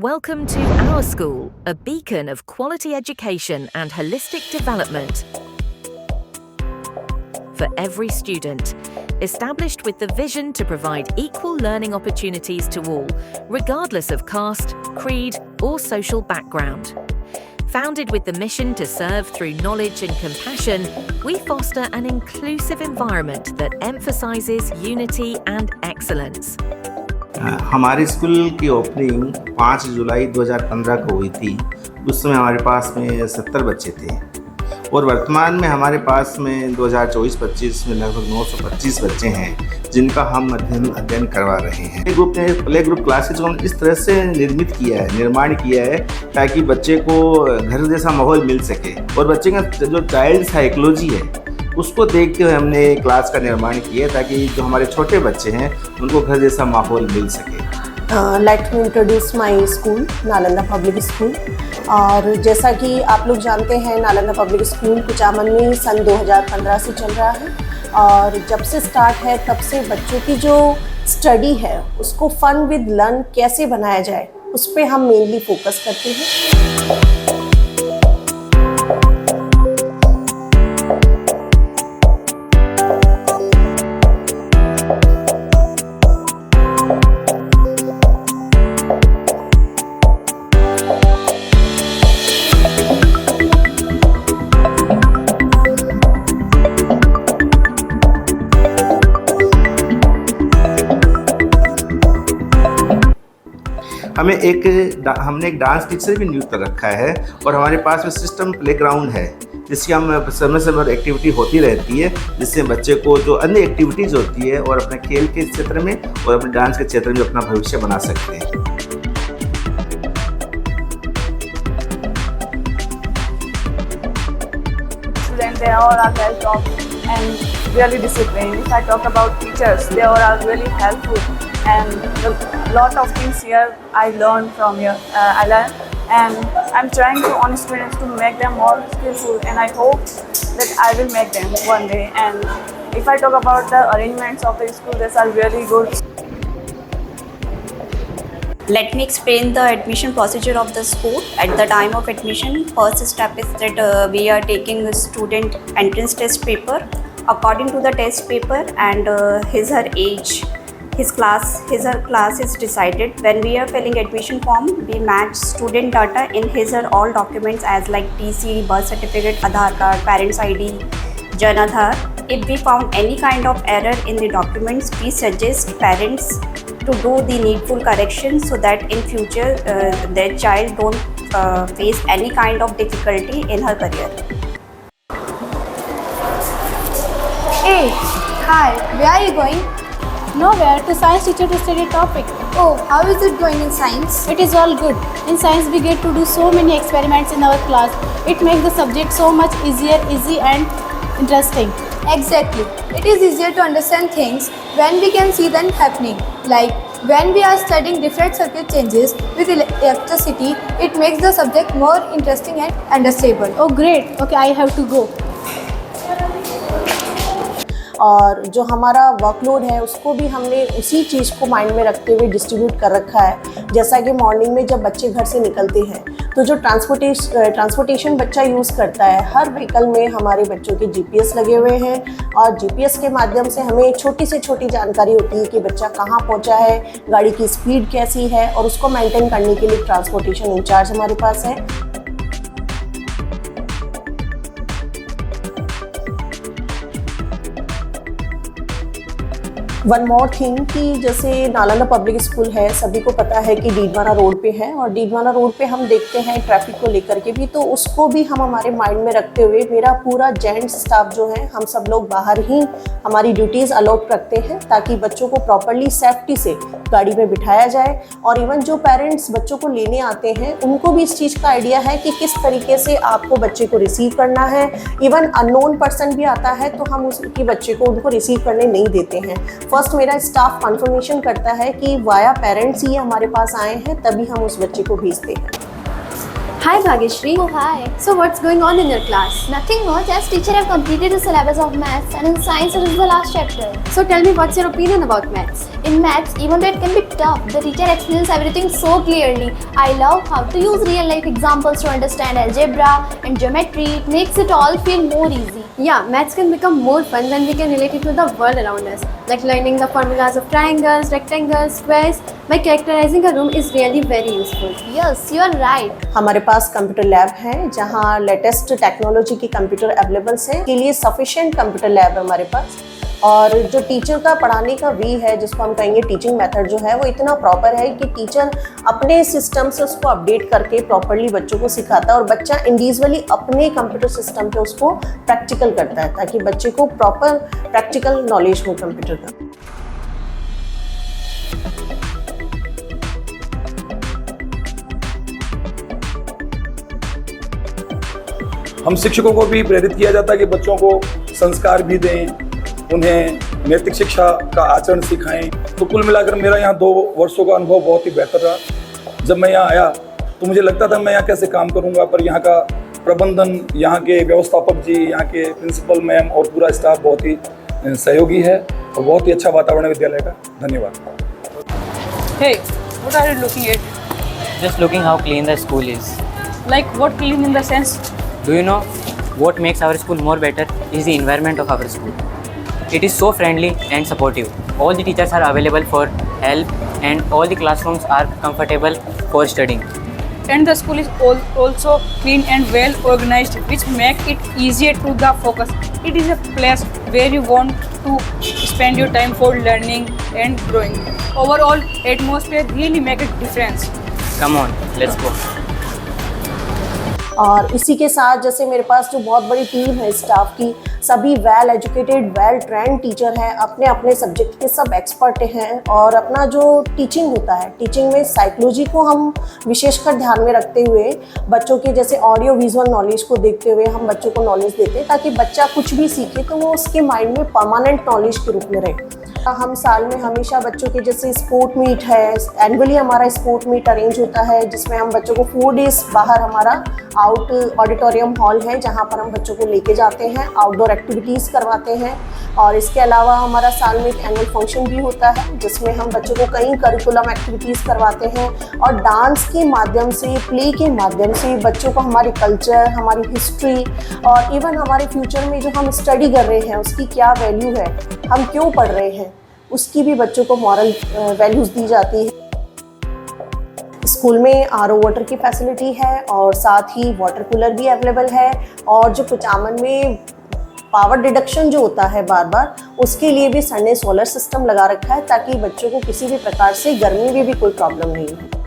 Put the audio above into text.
Welcome to our school, a beacon of quality education and holistic development for every student, established with the vision to provide equal learning opportunities to all, regardless of caste, creed, or social background. Founded with the mission to serve through knowledge and compassion, we foster an inclusive environment that emphasizes unity and excellence. हमारे school की opening 5 जुलाई 2015 को हुई थी। उस समय हमारे पास में 70 बच्चे थे और वर्तमान में हमारे पास में 2024-25 में लगभग 925 बच्चे हैं जिनका हम अध्ययन करवा रहे हैं। प्ले ग्रुप क्लासेज को हम इस तरह से निर्माण किया है ताकि बच्चे को घर जैसा माहौल मिल सके और बच्चे का जो चाइल्ड साइकोलॉजी है उसको देखते हुए हमने क्लास का निर्माण किया ताकि जो हमारे छोटे बच्चे हैं उनको घर जैसा माहौल मिल सके। Let me introduce my school, Nalanda public school. और जैसा कि आप लोग जानते हैं, नालंदा पब्लिक स्कूल कुचामन में सन 2015 से चल रहा है और जब से स्टार्ट है तब से बच्चों की जो स्टडी है उसको फन विद लर्न कैसे बनाया जाए उस पर हम मेनली फोकस करते हैं। हमने एक डांस टीचर भी नियुक्त कर रखा है और हमारे पास में सिस्टम प्लेग्राउंड है जिसकी हम समय समय एक्टिविटी होती रहती है जिससे बच्चे को जो अन्य एक्टिविटीज़ होती है और अपने खेल के क्षेत्र में और अपने डांस के क्षेत्र में अपना भविष्य बना सकते हैं। They all are well taught and really disciplined. If I talk about teachers, they all are really helpful and a lot of things here I learned from here. And I'm trying to on students to make them more skillful, and I hope that I will make them one day. And if I talk about the arrangements of the school, these are really good. Let me explain the admission procedure of the school. At the time of admission, first step is that we are taking the student entrance test paper. According to the test paper and her age, his her class is decided. When we are filling admission form, we match student data in his or all documents as like TC, birth certificate, Aadhaar card, parents ID, Jan Aadhaar. If we found any kind of error in the documents, we suggest parents to do the needful correction so that in future their child don't face any kind of difficulty in her career. Hey, hi, where are you going? Nowhere, to science teacher to study topic. Oh, how is it going in science? It is all good. In science we get to do so many experiments in our class. It makes the subject so much easy and interesting. Exactly. It is easier to understand things when we can see them happening. Like when we are studying different circuit changes with electricity, it makes the subject more interesting and understandable. Oh great. Okay, I have to go. और जो हमारा workload है उसको भी हमने उसी चीज़ को mind में रखते हुए डिस्ट्रीब्यूट कर रखा है। जैसा कि मॉर्निंग में जब बच्चे घर से निकलते हैं तो जो ट्रांसपोर्टेशन बच्चा यूज़ करता है, हर व्हीकल में हमारे बच्चों के GPS लगे हुए हैं और GPS के माध्यम से हमें छोटी से छोटी जानकारी होती है कि बच्चा कहाँ पहुँचा है, गाड़ी की स्पीड कैसी है और उसको मेंटेन करने के लिए ट्रांसपोर्टेशन इंचार्ज हमारे पास है। वन मोर थिंग कि जैसे नालंदा पब्लिक स्कूल है, सभी को पता है कि डीडवाना रोड पे है और डीडवाना रोड पे हम देखते हैं ट्रैफिक को लेकर के भी, तो उसको भी हम हमारे माइंड में रखते हुए मेरा पूरा जेंट्स स्टाफ जो है हम सब लोग बाहर ही हमारी ड्यूटीज़ अलॉट रखते हैं ताकि बच्चों को प्रॉपरली सेफ्टी से गाड़ी में बिठाया जाए। और इवन जो पेरेंट्स बच्चों को लेने आते हैं उनको भी इस चीज़ का आइडिया है कि किस तरीके से आपको बच्चे को रिसीव करना है। इवन अननोन पर्सन भी आता है तो हम उसकी बच्चे को उनको रिसीव करने नहीं देते हैं। फर्स्ट मेरा स्टाफ कंफर्मेशन करता है कि वाया पेरेंट्स ही हमारे पास आए हैं, तभी हम उस बच्चे को भेजते हैं। Hi Bhageshri. Oh, hi. So what's going on in your class? Nothing much, as teacher have completed the syllabus of maths and in science it is the last chapter. So tell me, what's your opinion about maths? In maths, even though it can be tough, the teacher explains everything so clearly. I love how to use real life examples to understand algebra and geometry. It makes it all feel more easy. Yeah, maths can become more fun when we can relate it to the world around us, like learning the formulas of triangles, rectangles, squares. By characterizing a room is really very useful. Yes, you are right. हमारे पास computer lab है जहाँ latest technology की computer available है, के लिए sufficient computer lab है हमारे पास। और जो टीचर का पढ़ाने का वे है, जिसको हम कहेंगे टीचिंग मेथड जो है, वो इतना प्रॉपर है कि टीचर अपने सिस्टम से उसको अपडेट करके प्रॉपरली बच्चों को सिखाता है और बच्चा इंडिविजुअली अपने कंप्यूटर सिस्टम पे उसको प्रैक्टिकल करता है ताकि बच्चे को प्रॉपर प्रैक्टिकल नॉलेज हो कंप्यूटर का। हम शिक्षकों को भी प्रेरित किया जाता है कि बच्चों को संस्कार भी दें, उन्हें नैतिक शिक्षा का आचरण सिखाएं। तो कुल मिलाकर मेरा यहाँ 2 वर्षों का अनुभव बहुत ही बेहतर रहा। जब मैं यहाँ आया तो मुझे लगता था मैं यहाँ कैसे काम करूँगा, पर यहाँ का प्रबंधन, यहाँ के व्यवस्थापक जी, यहाँ के प्रिंसिपल मैम और पूरा स्टाफ बहुत ही सहयोगी है और बहुत ही अच्छा वातावरण है विद्यालय का। धन्यवाद। Hey, what are you looking at? Just looking how clean the school is. Like what clean in the sense? Do you know what makes our school more better is the environment of our school. It is so friendly and supportive. All the teachers are available for help and all the classrooms are comfortable for studying. And the school is also clean and well organized, which make it easier to the focus. It is a place where you want to spend your time for learning and growing. Overall, atmosphere really make a difference. Come on, let's go. और इसी के साथ जैसे मेरे पास जो बहुत बड़ी team है स्टाफ की, सभी well educated, well trained teacher हैं, अपने अपने सब्जेक्ट के सब एक्सपर्ट हैं। और अपना जो टीचिंग होता है, टीचिंग में साइकोलॉजी को हम विशेषकर ध्यान में रखते हुए बच्चों के जैसे ऑडियो विजुअल नॉलेज को देखते हुए हम बच्चों को नॉलेज देते हैं ताकि बच्चा कुछ भी सीखे तो वो उसके माइंड में परमानेंट नॉलेज के रूप में रहे। हम साल में हमेशा बच्चों के जैसे स्पोर्ट मीट है, एनुअली हमारा स्पोर्ट मीट अरेंज होता है जिसमें हम बच्चों को 4 डेज बाहर हमारा आउट ऑडिटोरियम हॉल है जहां पर हम बच्चों को लेके जाते हैं, आउटडोर एक्टिविटीज़ करवाते हैं। और इसके अलावा हमारा साल में एक एनुअल फंक्शन भी होता है जिसमें हम बच्चों को कई करिकुलम एक्टिविटीज़ करवाते हैं और डांस के माध्यम से, प्ले के माध्यम से बच्चों को हमारी कल्चर, हमारी हिस्ट्री और इवन हमारे फ्यूचर में जो हम स्टडी कर रहे हैं उसकी क्या वैल्यू है, हम क्यों पढ़ रहे हैं, उसकी भी बच्चों को मॉरल वैल्यूज़ दी जाती है। स्कूल में आरओ वाटर की फैसिलिटी है और साथ ही वाटर कूलर भी अवेलेबल है। और जो कुचामन में पावर डिडक्शन जो होता है बार बार, उसके लिए भी सर ने सोलर सिस्टम लगा रखा है ताकि बच्चों को किसी भी प्रकार से गर्मी में भी कोई प्रॉब्लम नहीं हो।